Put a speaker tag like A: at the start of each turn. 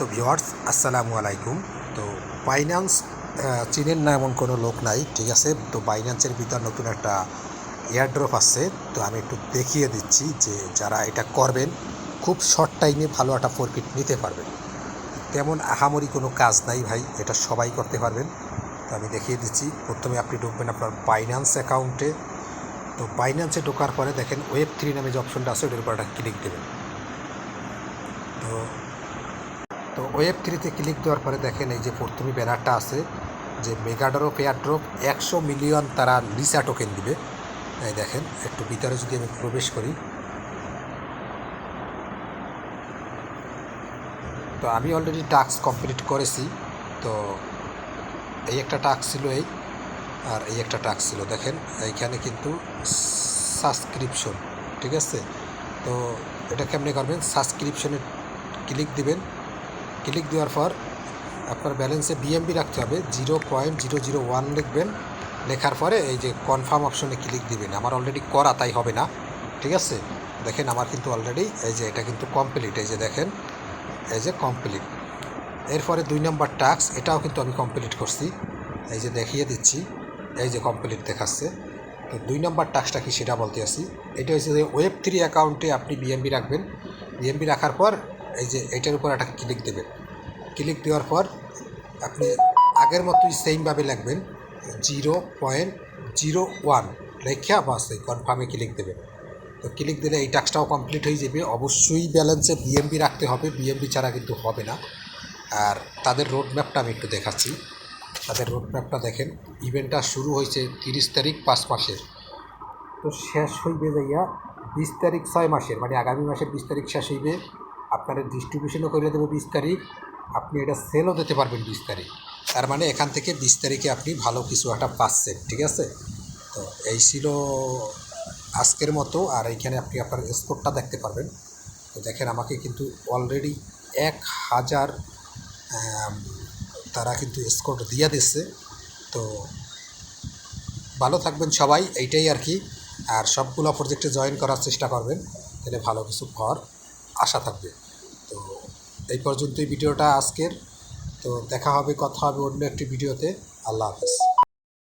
A: তো ভিউয়ার্স আসসালামু আলাইকুম। তো বাইন্যান্স চিনেন না এমন কোনো লোক নাই, ঠিক আছে। তো বাইন্যান্সের ভিতর নতুন একটা এয়ারড্রপ আসছে, তো আমি একটু দেখিয়ে দিচ্ছি যে যারা এটা করবেন খুব শর্ট টাইমে ভালো একটা প্রফিট নিতে পারবেন। তেমন আহামরি কোনো কাজ নাই ভাই, এটা সবাই করতে পারবেন। তো আমি দেখিয়ে দিচ্ছি। প্রথমে আপনি ঢুকবেন আপনার বাইন্যান্স অ্যাকাউন্টে। তো বাইন্যান্সে ঢোকার পরে দেখেন Web3 নামে যে অপশনটা আছে ওটার উপর একটা ক্লিক দেবেন। তো তো Web3-তে ক্লিক দেওয়ার পরে দেখেন এই যে প্রথমে ব্যানারটা আছে যে মেগাড্রপ এয়ারড্রপ 100 মিলিয়ন তারা লিসা টোকেন দিবে। এই দেখেন একটু ভিতরে যদি আমি প্রবেশ করি, তো আমি অলরেডি টাস্ক কমপ্লিট করেছি। তো এই একটা টাস্ক ছিল আর এই একটা টাস্ক ছিল। দেখেন এইখানে কিন্তু সাবস্ক্রিপশন, ঠিক আছে। তো এটা কেমনে করবেন, সাবস্ক্রিপশনে ক্লিক দিবেন। ক্লিক দেওয়ার পর আপনার ব্যালেন্সে বিএমবি রাখতে হবে, 0.001 লিখবেন। লেখার পরে এই যে কনফার্ম অপশনে ক্লিক দিবেন। আমার অলরেডি করা, তাই হবে না, ঠিক আছে। দেখেন আমার কিন্তু অলরেডি এই যে এটা কিন্তু কমপ্লিট, এই যে দেখেন এই যে কমপ্লিট। এরপরে 2 নম্বর টাস্ক, এটাও কিন্তু আমি কমপ্লিট করছি, এই যে দেখিয়ে দিচ্ছি, এই যে কমপ্লিট দেখাচ্ছে। তো 2 নম্বর টাস্কটা কি সেটা বলতে আসি। এটা হচ্ছে যে Web3 অ্যাকাউন্টে আপনি বিএমবি রাখবেন। বিএমবি রাখার পর এই যে এটার উপর একটা ক্লিক দেবেন। ক্লিক দেওয়ার পর আপনি আগের মতোই সেমভাবে লিখবেন 0.01 লেখা, বাস এই কনফার্মে ক্লিক দেবেন। তো ক্লিক দিলে এই টাস্কটাও কমপ্লিট হয়ে যাবে। অবশ্যই ব্যালেন্সে বিএমবি রাখতে হবে, বিএমবি ছাড়া কিন্তু হবে না। আর তাদের রোড ম্যাপটা আমি একটু দেখাচ্ছি। তাদের রোড ম্যাপটা দেখেন, ইভেন্টটা শুরু হয়েছে 30 তারিখ 5 মাসের, তো শেষ হইবে যাইয়া 20 তারিখ 6 মাসের, মানে আগামী মাসের 20 তারিখ শেষ হইবে। আপনারা ডিস্ট্রিবিউশনও করে দেবো 20 তারিখ, আপনি এটা সেলও দিতে পারবেন 20 তারিখ। তার মানে এখান থেকে 20 তারিখে আপনি ভালো কিছু একটা পাচ্ছেন, ঠিক আছে। তো এই ছিল আজকের মতো। আর এইখানে আপনি আপনার স্কোরটা দেখতে পারবেন। তো দেখেন আমাকে কিন্তু অলরেডি 1000 তারা কিন্তু স্কোর দিয়ে দিচ্ছে। তো ভালো থাকবেন সবাই, এইটাই আর কি। আর সবগুলো প্রজেক্টে জয়েন করার চেষ্টা করবেন, তাহলে ভালো কিছু পাওয়ার আশা থাকবে। তো এই পর্যন্তই ভিডিওটা আজকের। তো দেখা হবে, কথা হবে অন্য একটি ভিডিওতে। আল্লাহ হাফেজ।